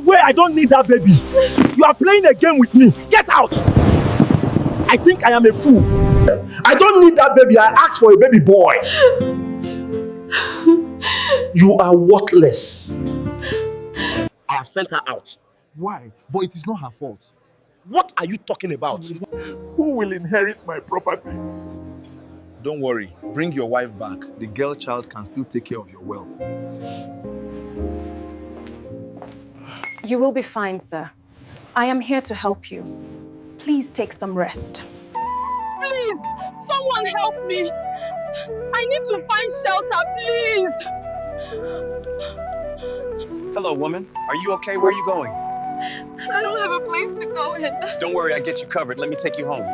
swear I don't need that baby. You are playing a game with me. Get out! I think I am a fool. I don't need that baby. I asked for a baby boy. You are worthless. I have sent her out. Why? But it is not her fault. What are you talking about? Who will inherit my properties? Don't worry. Bring your wife back. The girl child can still take care of your wealth. You will be fine, sir. I am here to help you. Please take some rest. Please, someone help me. I need to find shelter, please. Hello, woman. Are you okay? Where are you going? I don't have a place to go in. Don't worry, I get you covered. Let me take you home.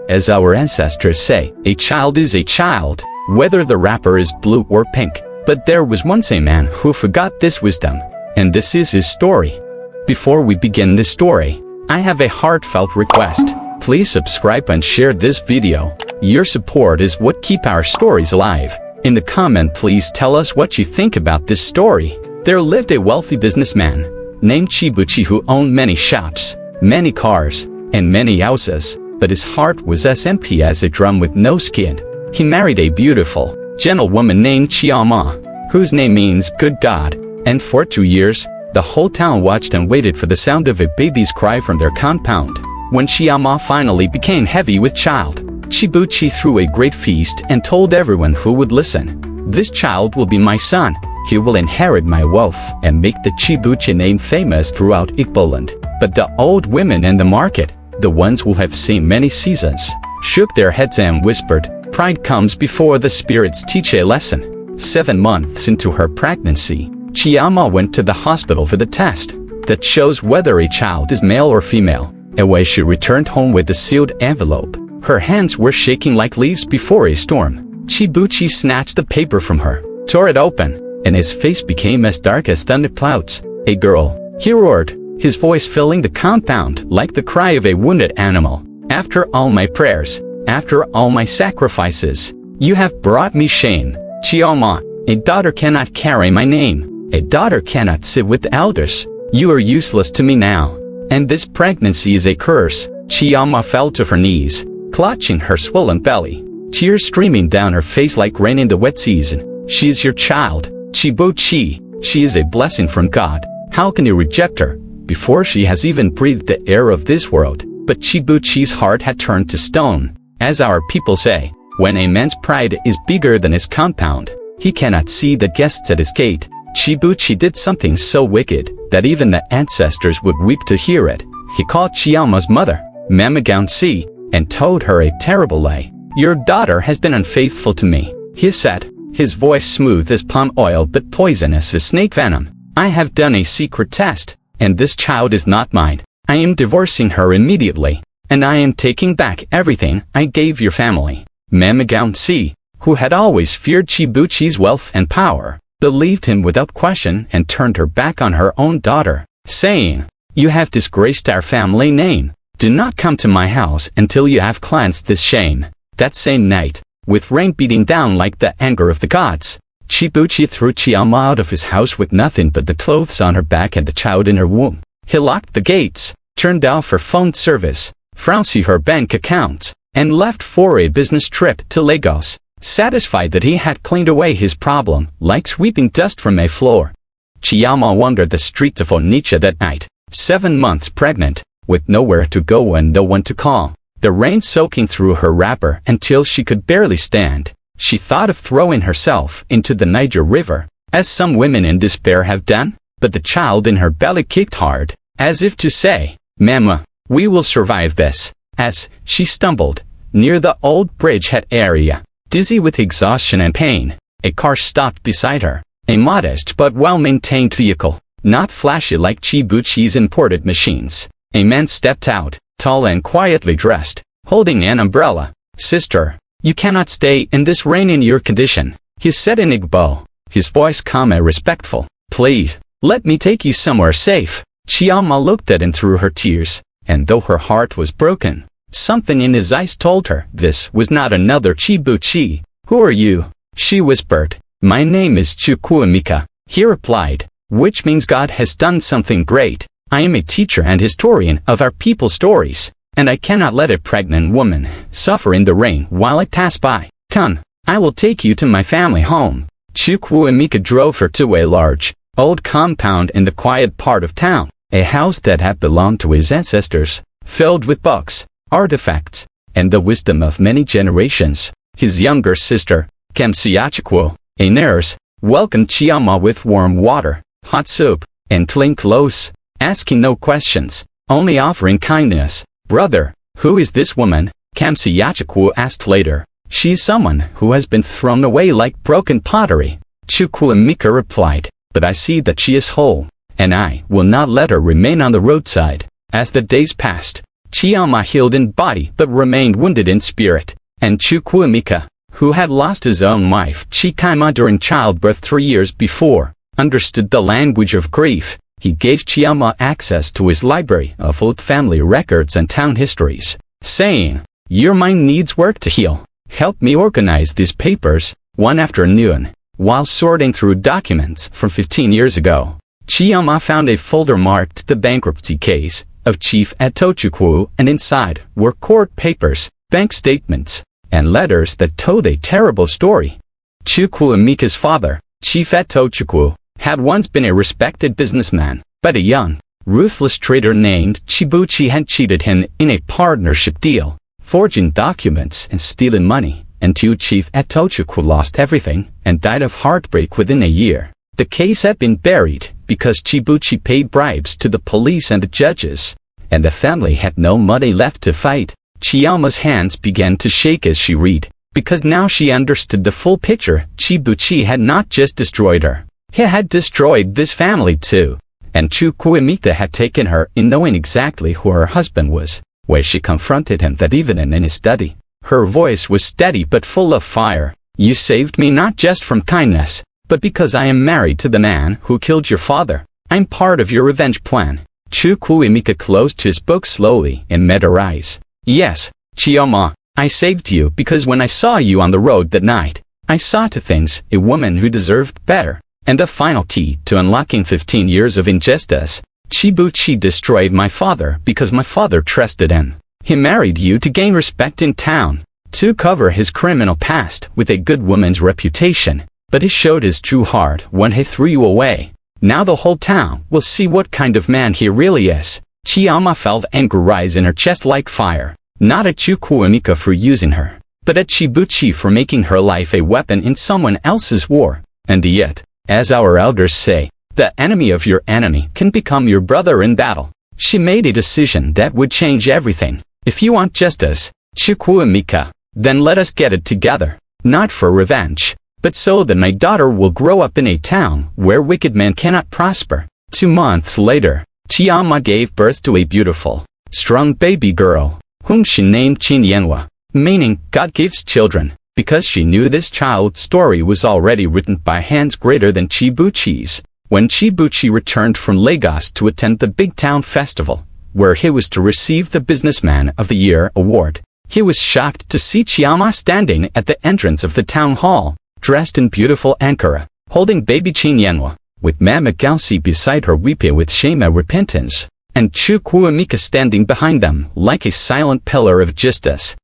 As our ancestors say, a child is a child, whether the wrapper is blue or pink. But there was once a man who forgot this wisdom, and this is his story. Before we begin this story, I have a heartfelt request. Please subscribe and share this video. Your support is what keeps our stories alive. In the comment, please tell us what you think about this story. There lived a wealthy businessman named Chibuchi who owned many shops, many cars, and many houses, but his heart was as empty as a drum with no skin. He married a beautiful, gentle woman named Chiyama, whose name means good God, and for 2 years, the whole town watched and waited for the sound of a baby's cry from their compound. When Chiyama finally became heavy with child, Chibuchi threw a great feast and told everyone who would listen, "This child will be my son. He will inherit my wealth and make the Chibuchi name famous throughout Igboland." But the old women in the market, the ones who have seen many seasons, shook their heads and whispered, "Pride comes before the spirits teach a lesson." 7 months into her pregnancy, Chiyama went to the hospital for the test that shows whether a child is male or female. And when she returned home with the sealed envelope, her hands were shaking like leaves before a storm. Chibuchi snatched the paper from her, tore it open, and his face became as dark as thunder clouds. "A girl," he roared, his voice filling the compound like the cry of a wounded animal. "After all my prayers, after all my sacrifices, you have brought me shame. Chiyama, a daughter cannot carry my name. A daughter cannot sit with the elders. You are useless to me now. And this pregnancy is a curse." Chiyama fell to her knees, clutching her swollen belly, tears streaming down her face like rain in the wet season. "She is your child, Chibuchi. She is a blessing from God. How can you reject her?" Before she has even breathed the air of this world, but Chibuchi's heart had turned to stone. As our people say, when a man's pride is bigger than his compound, he cannot see the guests at his gate. Chibuchi did something so wicked that even the ancestors would weep to hear it. He called Chiyama's mother, Mama Gaunsi, and told her a terrible lie. "Your daughter has been unfaithful to me," he said, his voice smooth as palm oil but poisonous as snake venom. "I have done a secret test, and this child is not mine. I am divorcing her immediately, and I am taking back everything I gave your family." Mama Gaunsi, who had always feared Chibuchi's wealth and power, believed him without question and turned her back on her own daughter, saying, "You have disgraced our family name. Do not come to my house until you have cleansed this shame." That same night, with rain beating down like the anger of the gods, Chibuchi threw Chiyama out of his house with nothing but the clothes on her back and the child in her womb. He locked the gates, turned off her phone service, frozen her bank accounts, and left for a business trip to Lagos, satisfied that he had cleaned away his problem like sweeping dust from a floor. Chiyama wandered the streets of Onitsha that night, 7 months pregnant, with nowhere to go and no one to call, the rain soaking through her wrapper until she could barely stand. She thought of throwing herself into the Niger River, as some women in despair have done, but the child in her belly kicked hard, as if to say, "Mama, we will survive this." As she stumbled near the old bridgehead area, dizzy with exhaustion and pain, a car stopped beside her, a modest but well-maintained vehicle, not flashy like Chibuchi's imported machines. A man stepped out, tall and quietly dressed, holding an umbrella. "Sister, you cannot stay in this rain in your condition," he said in Igbo, his voice calm and respectful. "Please, let me take you somewhere safe." Chiyama looked at him through her tears, and though her heart was broken, something in his eyes told her this was not another Chibuchi. "Who are you?" she whispered. "My name is Chukwuemeka," he replied, which means God has done something great. I am a teacher and historian of our people's stories, and I cannot let a pregnant woman suffer in the rain while I pass by. Come, I will take you to my family home. Chukwuemeka drove her to a large, old compound in the quiet part of town, a house that had belonged to his ancestors, filled with books, artifacts, and the wisdom of many generations. His younger sister, Kamsiachukwu, a nurse, welcomed Chioma with warm water, hot soup, and clean clothes, asking no questions, only offering kindness. Brother, who is this woman? Kamsiachukwu asked later. She's someone who has been thrown away like broken pottery. Chukwuemeka replied, but I see that she is whole, and I will not let her remain on the roadside. As the days passed, Chioma healed in body but remained wounded in spirit, and Chukwuemeka, who had lost his own wife Chikaima during childbirth 3 years before, understood the language of grief. He gave Chioma access to his library of old family records and town histories, saying, "Your mind needs work to heal. Help me organize these papers." One afternoon, while sorting through documents from 15 years ago, Chioma found a folder marked "The Bankruptcy Case" of Chief Etochukwu, and inside were court papers, bank statements, and letters that told a terrible story. Chukwuemeka's father, Chief Etochukwu, had once been a respected businessman, but a young, ruthless trader named Chibuchi had cheated him in a partnership deal, forging documents and stealing money, and Chief Etochukwu lost everything and died of heartbreak within a year. The case had been buried because Chibuchi paid bribes to the police and the judges, and the family had no money left to fight. Chioma's hands began to shake as she read, because now she understood the full picture. Chibuchi had not just destroyed her, he had destroyed this family too, and Chukwuemeka had taken her in knowing exactly who her husband was. When she confronted him that evening in his study, her voice was steady but full of fire. "You saved me not just from kindness, but because I am married to the man who killed your father. I'm part of your revenge plan." Chukwuemeka closed his book slowly and met her eyes. "Yes, Chioma, I saved you because when I saw you on the road that night, I saw two things: a woman who deserved better, and the final key to unlocking 15 years of injustice. Chibuchi destroyed my father because my father trusted him. He married you to gain respect in town, to cover his criminal past with a good woman's reputation, but he showed his true heart when he threw you away. Now the whole town will see what kind of man he really is." Chioma felt anger rise in her chest like fire, not at Chukwuemeka for using her, but at Chibuchi for making her life a weapon in someone else's war. And yet, as our elders say, the enemy of your enemy can become your brother in battle. She made a decision that would change everything. "If you want justice, Chukwuemeka, then let us get it together, not for revenge, but so that my daughter will grow up in a town where wicked men cannot prosper." 2 months later, Chioma gave birth to a beautiful, strong baby girl, whom she named Chinyenwa, meaning God gives children, because she knew this child's story was already written by hands greater than Chibuchi's. When Chibuchi returned from Lagos to attend the big town festival, where he was to receive the Businessman of the Year award, he was shocked to see Chioma standing at the entrance of the town hall, dressed in beautiful Ankara, holding baby Chinyenwa, with Mama Galsi beside her weeping with shame and repentance, and Chukwuemeka standing behind them like a silent pillar of justice.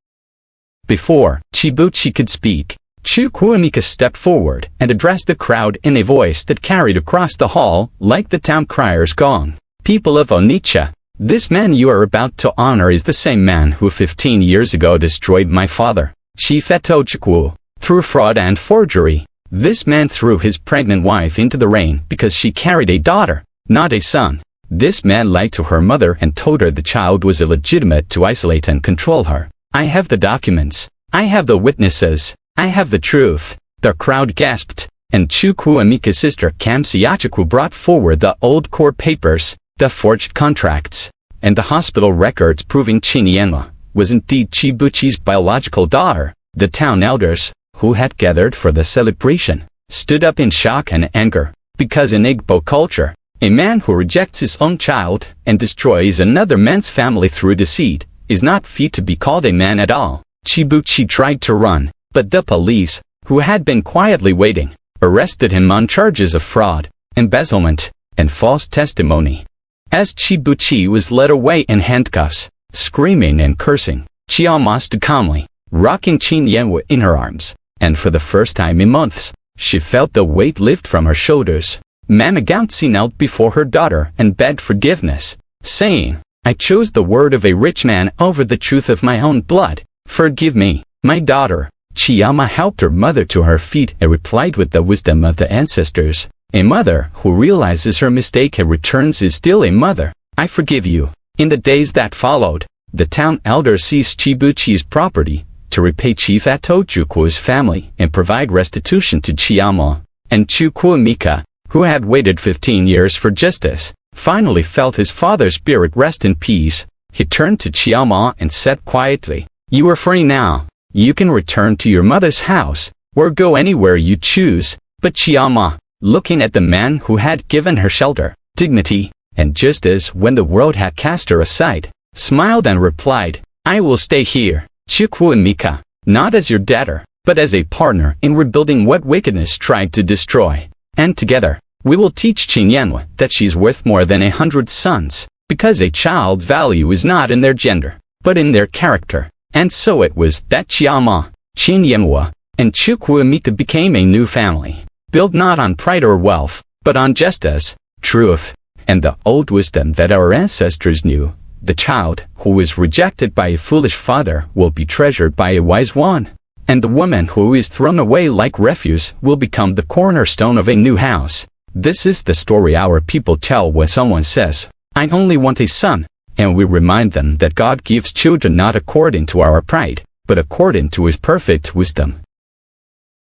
Before Chibuchi could speak, Chukwuemeka stepped forward and addressed the crowd in a voice that carried across the hall like the town crier's gong. "People of Onitsha, this man you are about to honor is the same man who 15 years ago destroyed my father, Chief Etochukwu, through fraud and forgery. This man threw his pregnant wife into the rain because she carried a daughter, not a son. This man lied to her mother and told her the child was illegitimate to isolate and control her. I have the documents. I have the witnesses. I have the truth." The crowd gasped, and Chukwuemeka's sister Kamsiachukwu brought forward the old court papers, the forged contracts, and the hospital records proving Chinyenwa was indeed Chibuchi's biological daughter. The town elders, who had gathered for the celebration, stood up in shock and anger, because in Igbo culture, a man who rejects his own child and destroys another man's family through deceit is not fit to be called a man at all. Chibuchi tried to run, but the police, who had been quietly waiting, arrested him on charges of fraud, embezzlement, and false testimony. As Chibuchi was led away in handcuffs, screaming and cursing, Chiama stood calmly, rocking Chinyenwa in her arms, and for the first time in months, she felt the weight lift from her shoulders. Mama Gauntsi knelt before her daughter and begged forgiveness, saying, "I chose the word of a rich man over the truth of my own blood. Forgive me, my daughter." Chiyama helped her mother to her feet and replied with the wisdom of the ancestors. A mother who realizes her mistake and returns is still a mother. "I forgive you." In the days that followed, the town elder seized Chibuchi's property to repay Chief Ato Chukwu's family and provide restitution to Chiyama. And Chukwu Mika, who had waited 15 years for justice, finally felt his father's spirit rest in peace. He turned to Chiyama and said quietly, "You are free now. You can return to your mother's house, or go anywhere you choose." But Chiyama, looking at the man who had given her shelter, dignity, and justice when the world had cast her aside, smiled and replied, "I will stay here, Chukwu Mika, not as your debtor, but as a partner in rebuilding what wickedness tried to destroy. And together, we will teach Chinyenwa that she's worth more than 100 sons, because a child's value is not in their gender, but in their character." And so it was that Chiyama, Chinyenwa, and Chukwu Mika became a new family, built not on pride or wealth, but on justice, truth, and the old wisdom that our ancestors knew. The child who is rejected by a foolish father will be treasured by a wise one, and the woman who is thrown away like refuse will become the cornerstone of a new house. This is the story our people tell when someone says, "I only want a son," and we remind them that God gives children not according to our pride, but according to His perfect wisdom.